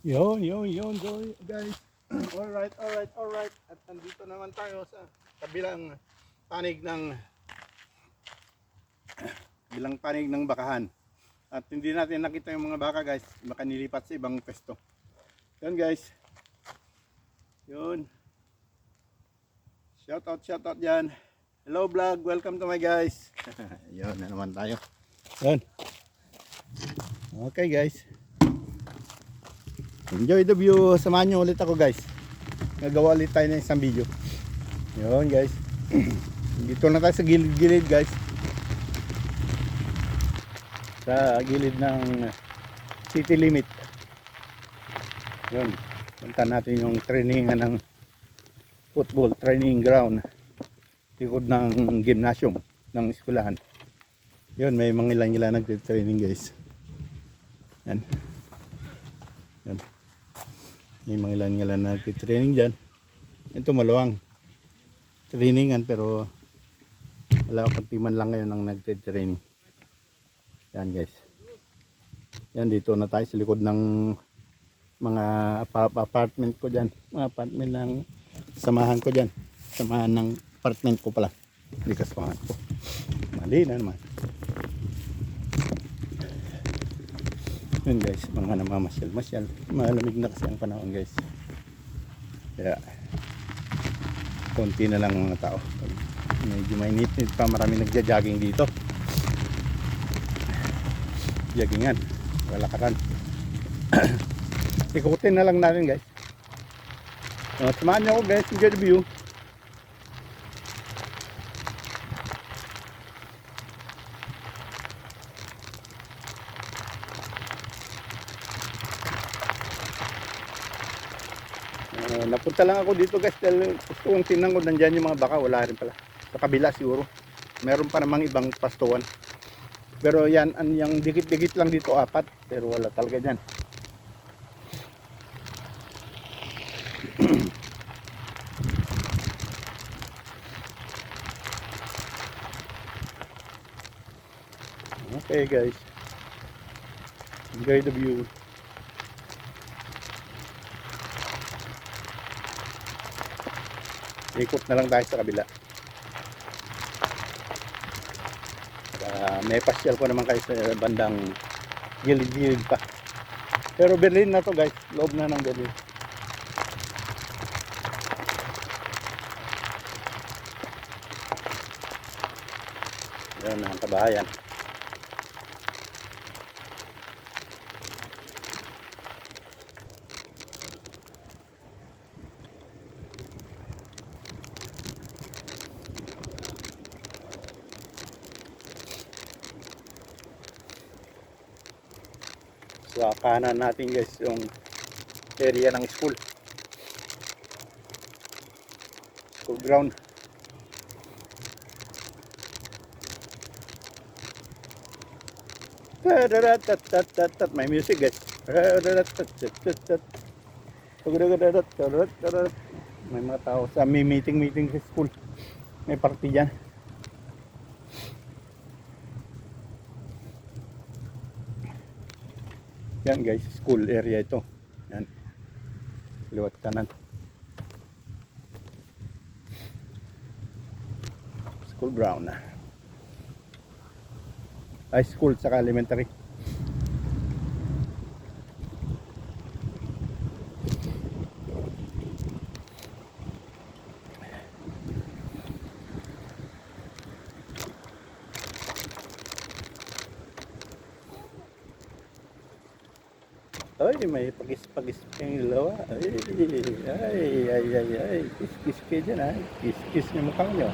Yun, guys. Alright. At nandito naman tayo sa kabilang panig ng bakahan. At hindi natin nakita yung mga baka, guys. Baka nilipat sa ibang pwesto. Yun, guys. Yun. Shout out dyan. Hello vlog, welcome to my guys. Yun na naman tayo. Yun. Okay, guys. Enjoy the view. Samahan nyo ulit ako, guys. Nagawa ulit tayo ng isang video. Yun, guys. Dito na tayo sa gilid-gilid, guys. Sa gilid ng city limit. Yun. Punta natin yung trainingan ng football training ground. Likod ng gymnasium ng eskwelahan. Yun, may mga ilan nagte-training, guys. Yan. Yan. May mga ilan nagte-training dyan. Ito maluwang trainingan, pero wala konti man lang ngayon ang nagte-training. Yan, guys. Yan, dito na tayo sa likod ng mga apartment ko dyan. Mga apartment ng samahan ko dyan. Samahan ng apartment ko pala. Hindi kasamahan ko. Mali na naman. Yun, guys, mga namamasyal. Malamig na kasi ang panahon, guys. Kaya konti na lang mga tao. Medyo mainit pa, marami nagja-jogging dito. Joggingan, lalakaran. Ikutin na lang natin, guys. Samahan nyo ako, guys. Enjoy the view. Napunta lang ako dito, guys, dahil gusto kong tingnan ko nandyan yung mga baka. Wala rin pala sa kabila siguro, meron pa namang ibang pastuan, pero yan, yung dikit-dikit lang dito, 4, pero wala talaga dyan. Okay, guys, enjoy the view. Ikot na lang tayo sa kabila. May pasyal ko naman kayo sa bandang gilid-gilid pa. Pero Berlin na to, guys. Loob na ng Berlin. Yan ang kabahayan. Sa kanan natin, guys, yung area ng school ground. May music, guys. May mga tao sa meeting sa school. May party dyan. Yan, guys, school area ito. Yan. Liwat kanan. School ground na. High school saka elementary. Ay, may pagis yung ilaw. Ay. Kiss kayo dyan, ha. Kiss yung mukha nyo.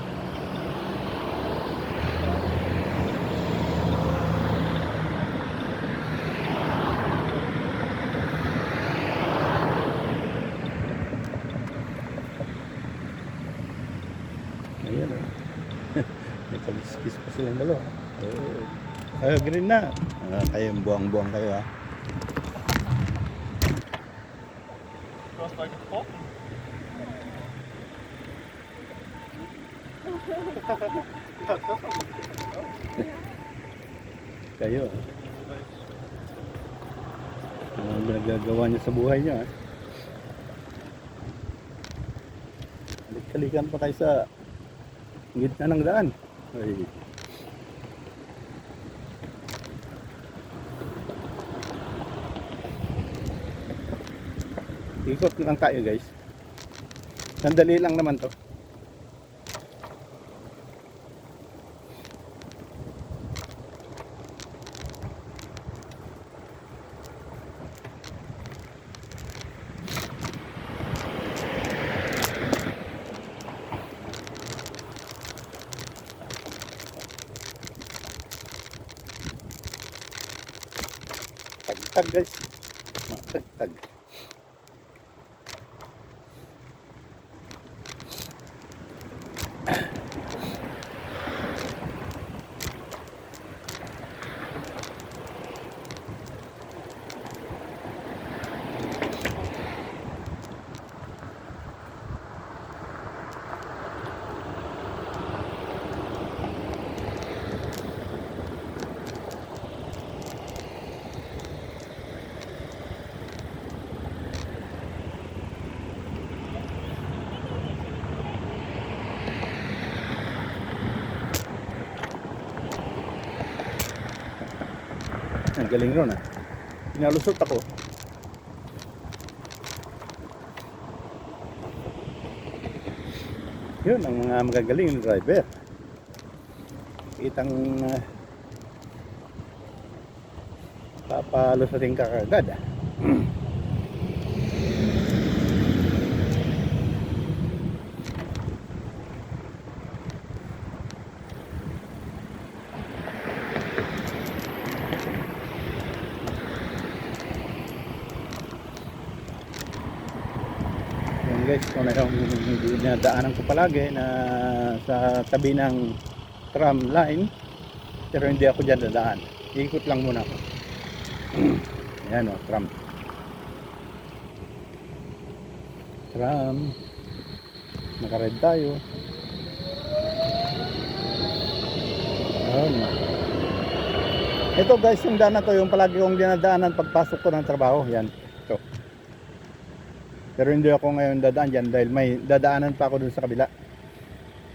Ayan, ha. May pagis pa silang dalawa. Ay, green na. Kayong buwang-buwang kayo, ha. Kayo. Ang ginagawa niya sa buhay niya. Kalikan pa kayo sa gitna ng daan. Ay. Ikot lang tayo guys. Sandali lang naman to. Tag guys. Tag. Ang galing ron ah. Pinalusot ako. Yun ang mga magagaling ng driver. Kitang papalusotin ka kagad ah. Guys, kung na yung dinadaanan ko palagi na sa tabi ng tram line, pero hindi ako dyan dadaan. Ikot lang muna ako. Ayan o, tram. Nakared tayo. Ayan. Ito guys, yung daan na to, yung palagi kong dinadaanan pagpasok ko ng trabaho. Yan, ito. Pero hindi ako ngayon dadaan dyan dahil may dadaanan pa ako dun sa kabila.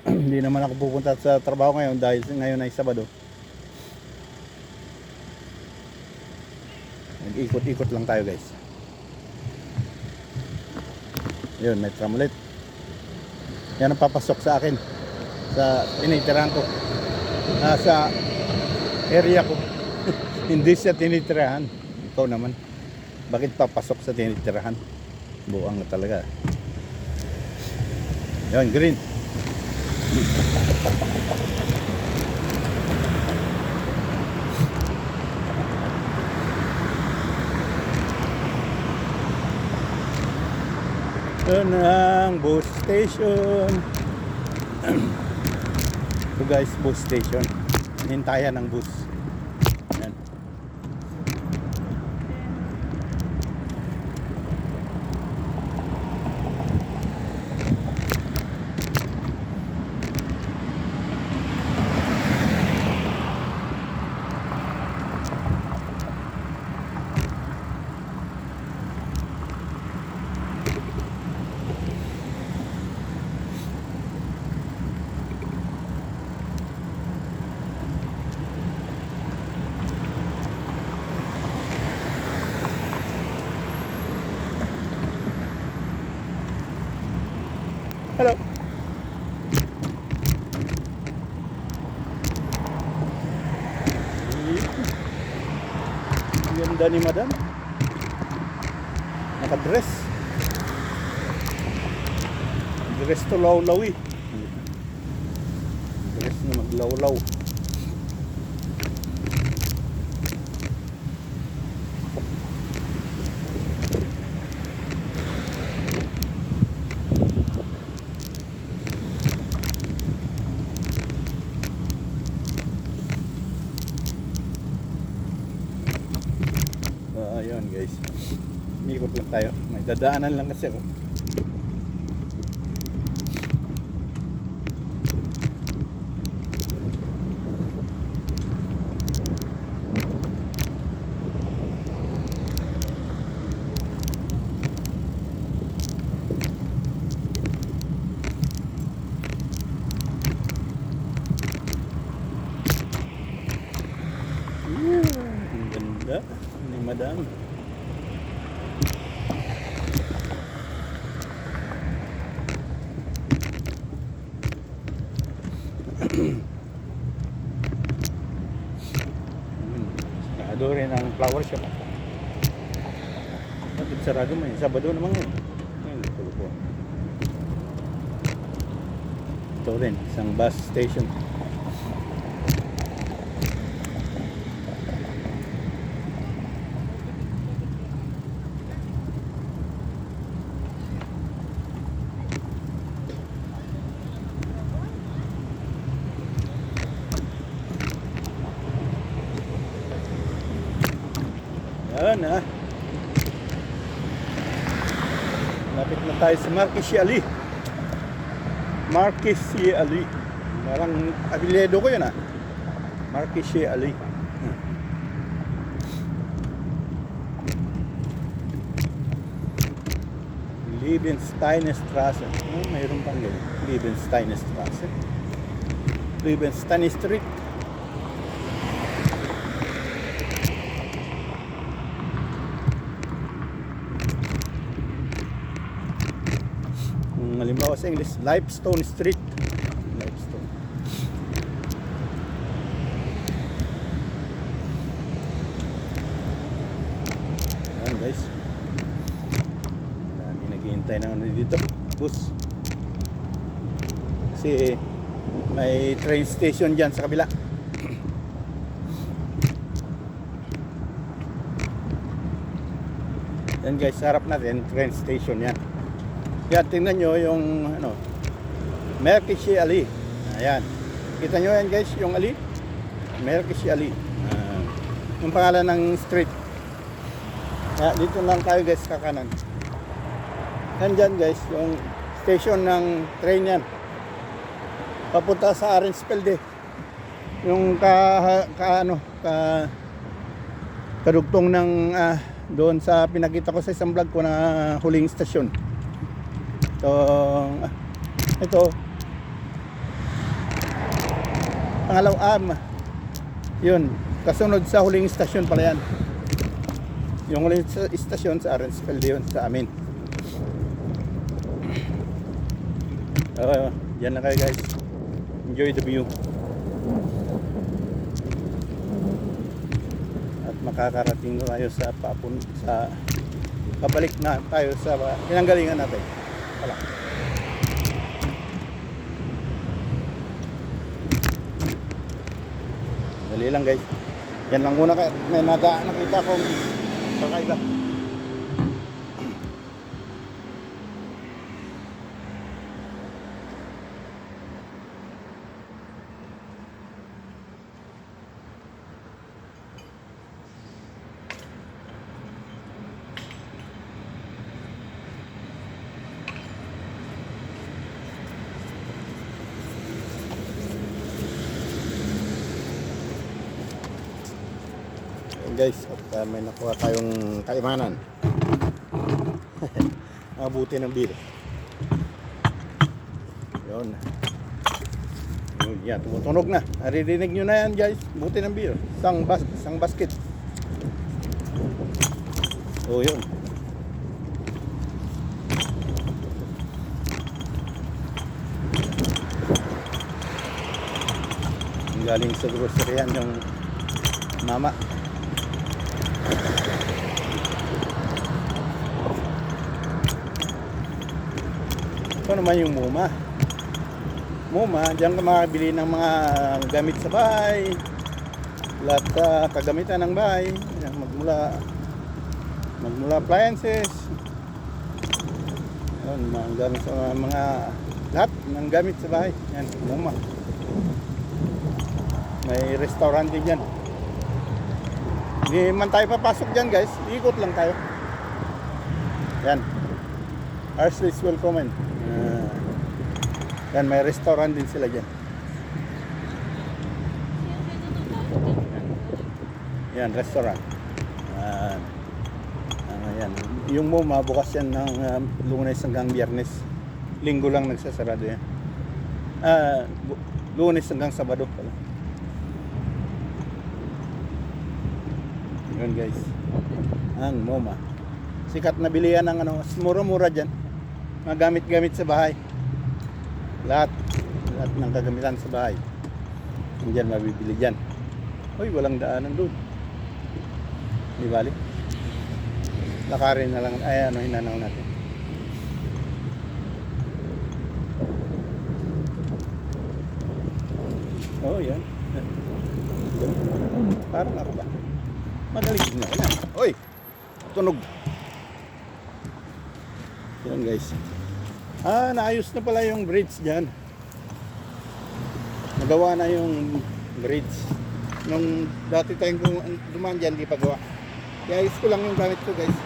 Hindi naman ako pupunta sa trabaho ngayon dahil ngayon ay Sabado. Nag-ikot-ikot lang tayo guys. Yun, may tram ulit. Yan ang papasok sa akin sa tinitirahan ko. Sa area ko. Hindi sa tinitirahan. Ikaw naman, bakit papasok sa tinitirahan? Buang na talaga. Yan, green. Yan ang bus station. Ito guys, bus station. Hintayan ng bus. Yan. Hello. Ganda ni madam. Nakadress. Dress to lawlaw eh. Dress na maglawlaw. Ayun guys, ikot lang tayo, may dadaanan lang kasi ako. madam. Sarado rin ang flower shop. Bakit sarado mo yun? Sabado naman yun. Ayun, tulog po. Ito rin, isang bus station. Yan ha. Lapit na tayo sa Marquis Ali. Marquis Ali. Parang abiledo ko yun ha. Marquis Ali. Liebensteinstraße. Oh, mayroon pang ganyan. Liebensteinstraße. Liebenstein Street. Halimbawa sa English, Limestone Street. Limestone. Ayan guys. Dami naghihintay na ano dito. Bus. Kasi may train station dyan sa kabila. Yan guys, harap natin, train station yan. Yan, tingnan nyo yung ano, Marquis Ali. Ayan. Kita nyo yan guys, yung Ali. Marquis Ali. Yung pangalan ng street. Dito lang tayo guys, kakanan. Yan dyan guys, yung station ng train yan. Papunta sa Arendsfelde. Yung kadugtong ng doon sa pinakita ko sa isang vlog ko na huling stasyon. Ito pangalaw yun, kasunod sa huling istasyon pala yan. Yung huling istasyon sa Arendsfelde yun sa amin. Yan na kayo guys, enjoy the view at makakarating tayo sa pabalik na tayo sa pinanggalingan natin. Wala. Dali lang guys. Yan lang muna, may nakita kong kakaiba. Guys, at may nakuha tayong kaimanan. Abuti ng bill. Yun. Yan, tumutunog na. Naririnig nyo na yan guys. Buti ng bill. Isang basket. Oh, yun. Galing sa grocery yan yung mama. Ito naman yung MoMA, diyan ka makabili ng mga gamit sa bahay, lahat kagamitan ng bahay. Yan, magmula appliances, yan, mga gamit sa lahat ng gamit sa bahay. Yan, MoMA. May restaurant din dyan. Hindi man tayo papasok dyan guys, ikot lang tayo. Yan, Herzlich willkommen. Yan, may restaurant din sila dyan. Yan, restaurant. Yan. Yung MoMA, bukas yan ng Lunes hanggang Biyernes. Linggo lang nagsasarado yan. Lunes hanggang Sabado pala. Yan guys. ang MoMA. Sikat na bilihan ng ano, mura-mura dyan. Mga gamit-gamit sa bahay. Lahat ng kagamitan sa bahay. Diyan mabibili dyan. Uy, walang daanan doon. Di bali? Lakarin na lang. Ay, ano, hinanaw natin. Oh, yan. Parang ako ba? Magaling na. Uy! Tunog. Yan guys. Naayos na pala yung bridge dyan. Nagawa na yung bridge. Nung dati tayong dumaan dyan, di pa gawa. Kaya ayos ko lang yung gamit ko guys.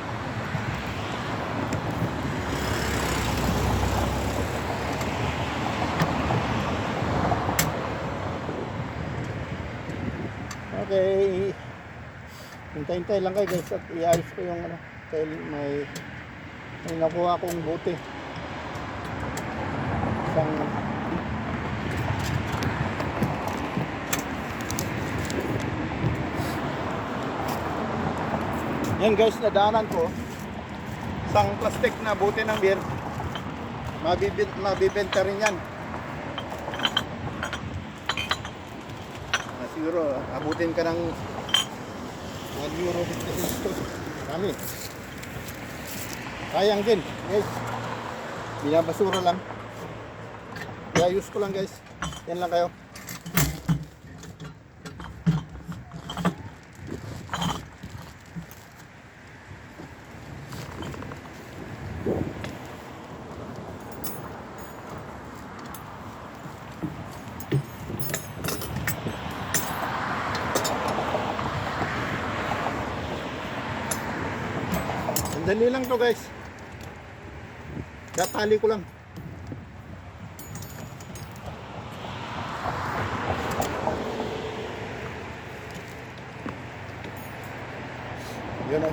Okay. Hintay-hintay lang kayo guys at iayos ko yung ano. Dahil may nakuha akong buti. Isang yan guys, nadaanan ko isang plastic na buti ng beer. Mabibenta rin yan. Siguro abutin ka ng €1 kami. Sayang din guys, binabasura lang. Kaya use ko lang guys. Yan lang kayo. Dali lang to guys. Tatali ko lang. Yun o.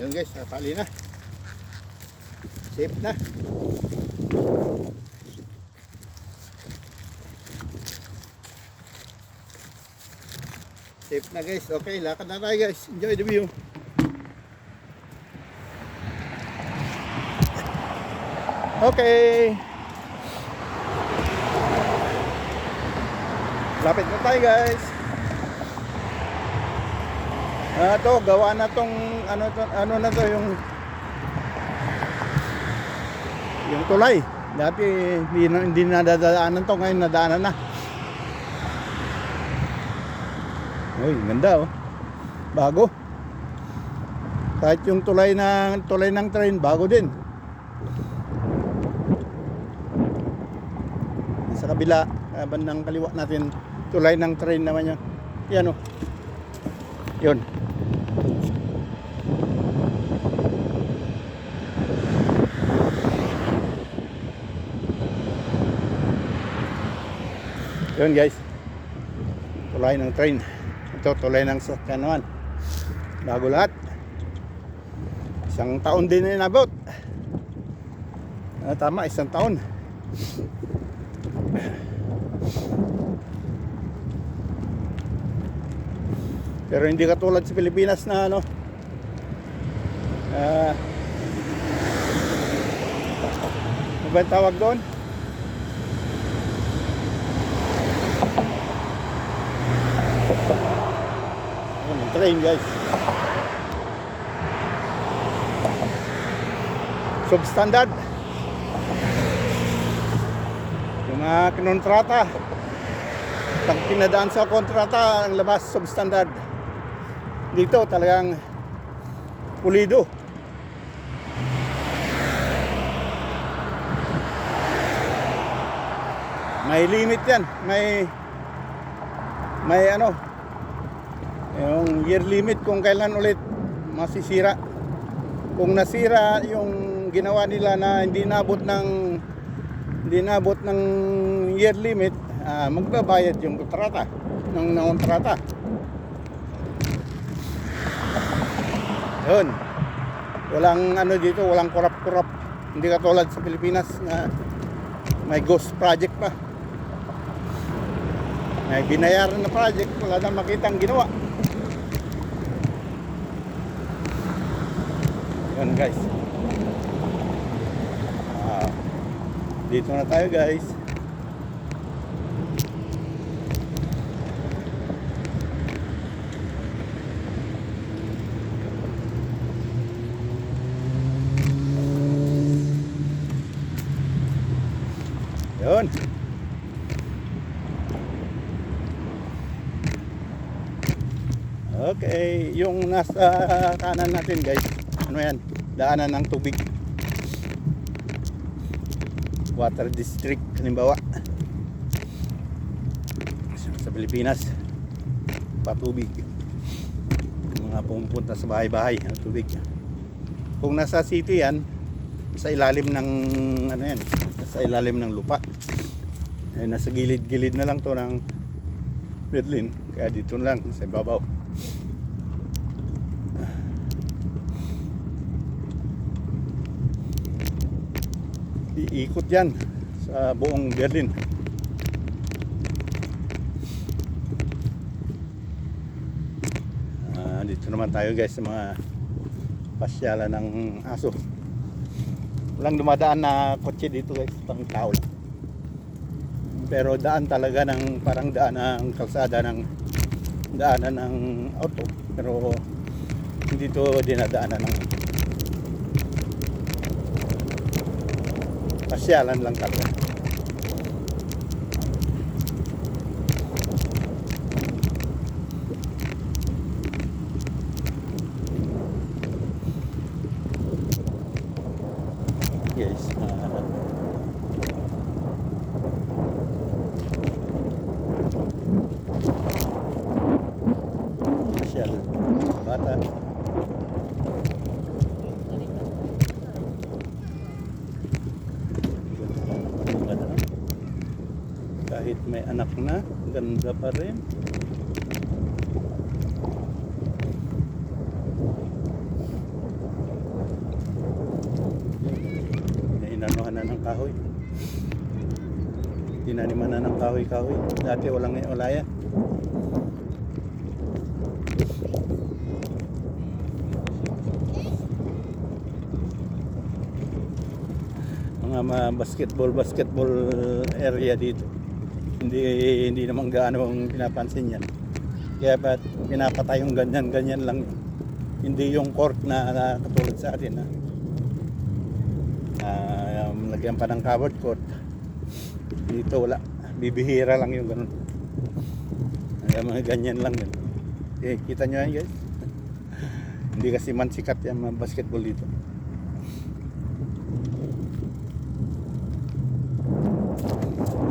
Yun guys, natali na. Safe na. Safe na guys. Okay, lakad na tayo guys. Enjoy the view. Okay. Lapit na tayo guys. To gawa na tong ano na to yung tulay. Dati hindi nadadaanan to, ngayon nadaanan na. Uy, ganda oh. Bago. Kahit yung tulay ng train, bago din. Sa kabila, bandang kaliwa natin, tulay ng train naman yun. Yan oh. Yun. Yun guys, tulay ng train. Ito tulay ng sasakyan naman. Bago lahat. Isang taon din na inabot. Tama, isang taon. Pero hindi katulad sa Pilipinas na ano, ano ba yung tawag doon? Train guys, substandard. Yung mga kinontrata, pag pinadaan sa kontrata, ang labas substandard. Dito talagang pulido. May limit yan, may ano, yung year limit kung kailan ulit masisira. Kung nasira yung ginawa nila na hindi nabot ng year limit, magbabayad yung kontrata ng kontrata. Yun. Walang ano dito, walang korap-korap. Hindi katulad sa Pilipinas na may ghost project pa. May binayaran na project, wala na makitang ginawa. Yun guys. Dito na tayo guys. Yun. Okay, yung nasa kanan natin guys, ano yan? Daanan ng tubig. Water district, halimbawa. Sa Pilipinas, patubig. Mga pumupunta sa bahay-bahay ang tubig. Kung nasa city yan, sa ilalim ng ano yan, sa ilalim ng lupa. Eh, nasa gilid-gilid na lang to ng Berlin, kaya dito lang sa ibabaw. Iikot yan sa buong Berlin. Dito naman tayo guys sa mga pasyalan ng aso. Walang dumadaan na kotse dito guys, pang tao lang. Pero daan talaga ng parang daan ng kalsada ng daanan ng auto, pero hindi to dinadaanan ng pasyalan lang talaga. Yes, pasyal bata. Kahit may anak na, ganda pa rin. Inanuhan na ng kahoy. Tinaniman na ng kahoy-kahoy. Dati wala yan. Mga basketball area dito. Hindi naman gaano ang pinapansin yan. Kaya ba't pinapatay yung ganyan lang. Hindi yung court na katulad sa atin. Lagyan pa ng covered court. Dito wala. Bibihira lang yung ganun. Mga ganyan lang yun. Kita nyo yan guys. Hindi kasi man sikat yung mga basketball dito.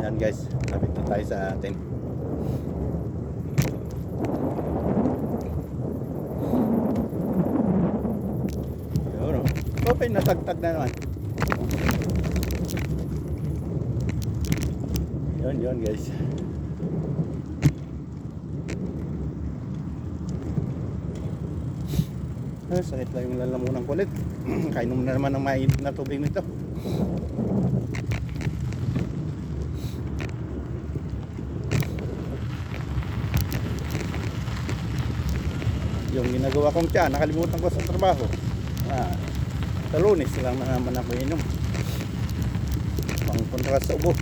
Yan guys, lapit na tayo sa atin. Yun o. Okay, natagtag na naman. Yun guys. Sakit lang yung lalamunan ko ulit. Kainom na naman ng mainit na tubig nito. Yung ginagawa kong tiyan, nakalimutan ko sa trabaho. Sa Lunes lang naman ako inom. Pang kontra sa ubo.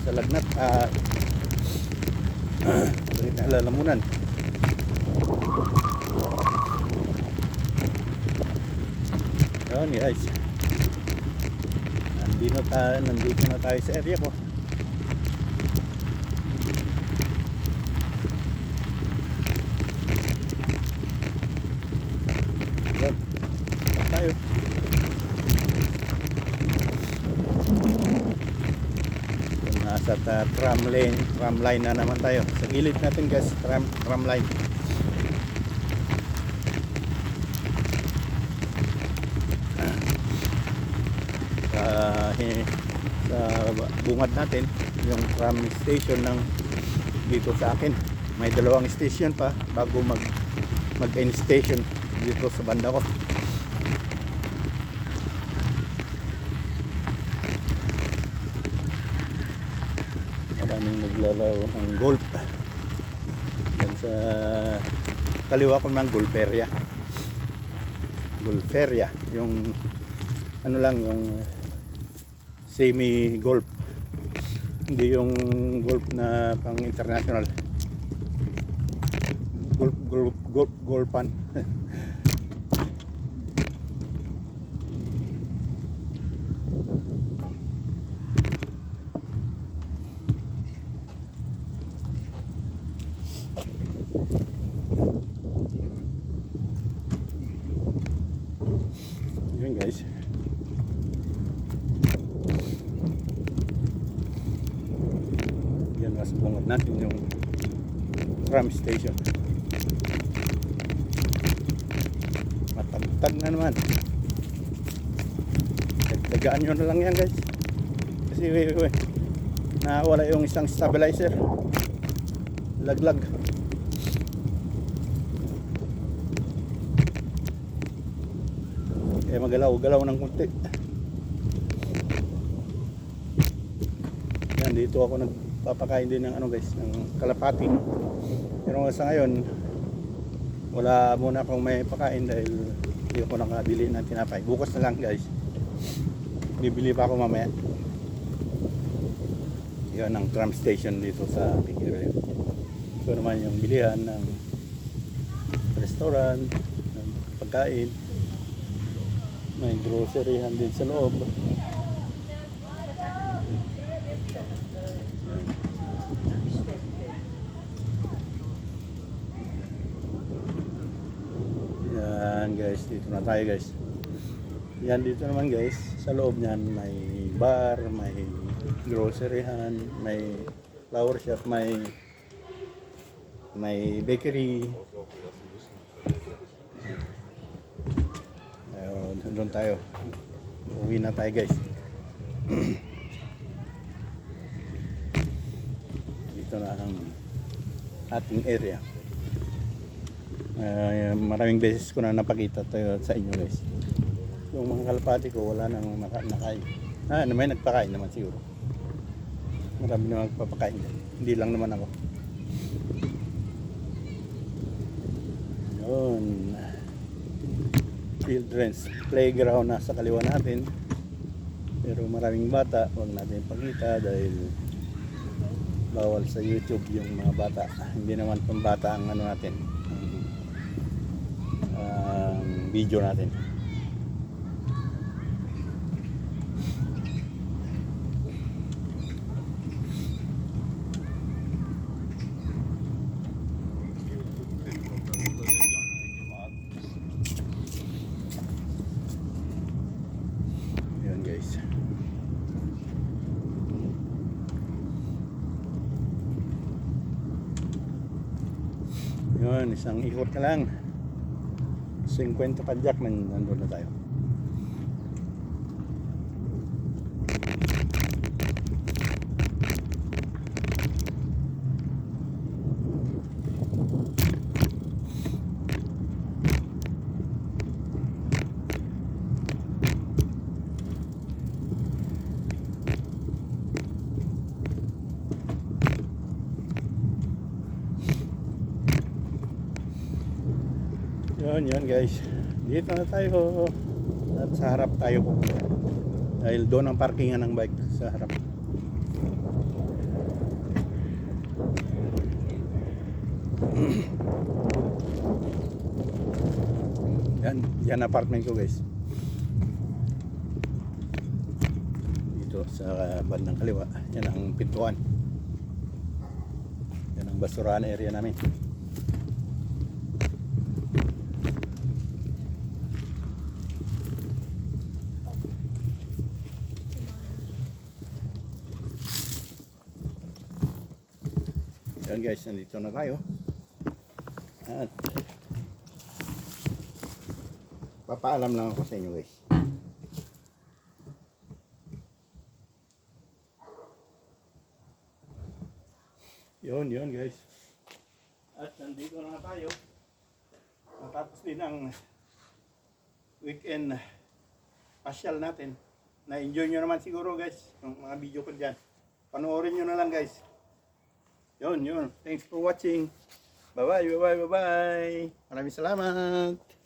Sa lagnat. Sakit na lalamunan. Yun guys, nandito na tayo sa area ko. Yun, tayo. Nasa tram line na naman tayo. Sa gilid natin guys, tram line. sa bungad natin yung tram station ng dito sa akin. May dalawang station pa bago mag end station dito sa banda ko. Maraming naglalaro ng golf yan sa kaliwa ko ng golferia yung ano lang yung semi golf, hindi yung golf na pang international, golfan. Yun guys, yan mas bungad natin yung tram station. Matagtag na naman, dagdagaan nyo na lang yan guys, kasi nawala yung isang stabilizer, laglag. Kaya magalaw-galaw ng konti. Yan, dito ako nagpapakain din ng ano guys, ng kalapati. Pero sa ngayon, wala muna akong may pakain dahil hindi ako nakabili ng tinapay. Bukas na lang guys. Bibili pa ako mamaya. Yan ang tram station dito sa Piquero. Ito naman yung bilihan ng restaurant, ng pagkain. May groceryhan din sa loob. Yan guys, dito na tayo guys. Yan dito naman guys, sa loob niyan may bar, may groceryhan, may flower shop, may bakery. Doon tayo. Uwi na tayo guys. Dito na ang ating area. Maraming beses ko na napakita tayo sa inyo guys. Yung mga kalapati ko wala nang nakain. May nagpakain naman siguro. Marami na magpapakain. Hindi lang naman ako. Yun. Children's playground na sa kaliwa natin, pero maraming bata, huwag natin pakita dahil bawal sa YouTube yung mga bata. Hindi naman pang bata ang ano natin, video natin. Yun, isang ikot na lang. 50 padyak nandun na tayo. Yun guys, dito na tayo at sa harap tayo po dahil doon ang parkingan ng bike sa harap. Yan apartment ko guys, dito sa bandang kaliwa. Yan ang pintuan, yan ang basurahan area namin. Yan guys, nandito na tayo at papaalam lang ako sa inyo guys. Yun guys. At nandito na nga tayo. Matapos din ang weekend pasyal natin. Na-enjoy nyo naman siguro guys, yung mga video ko dyan. Panoorin nyo na lang guys. Yun. Thanks for watching. Bye-bye. Maraming salamat.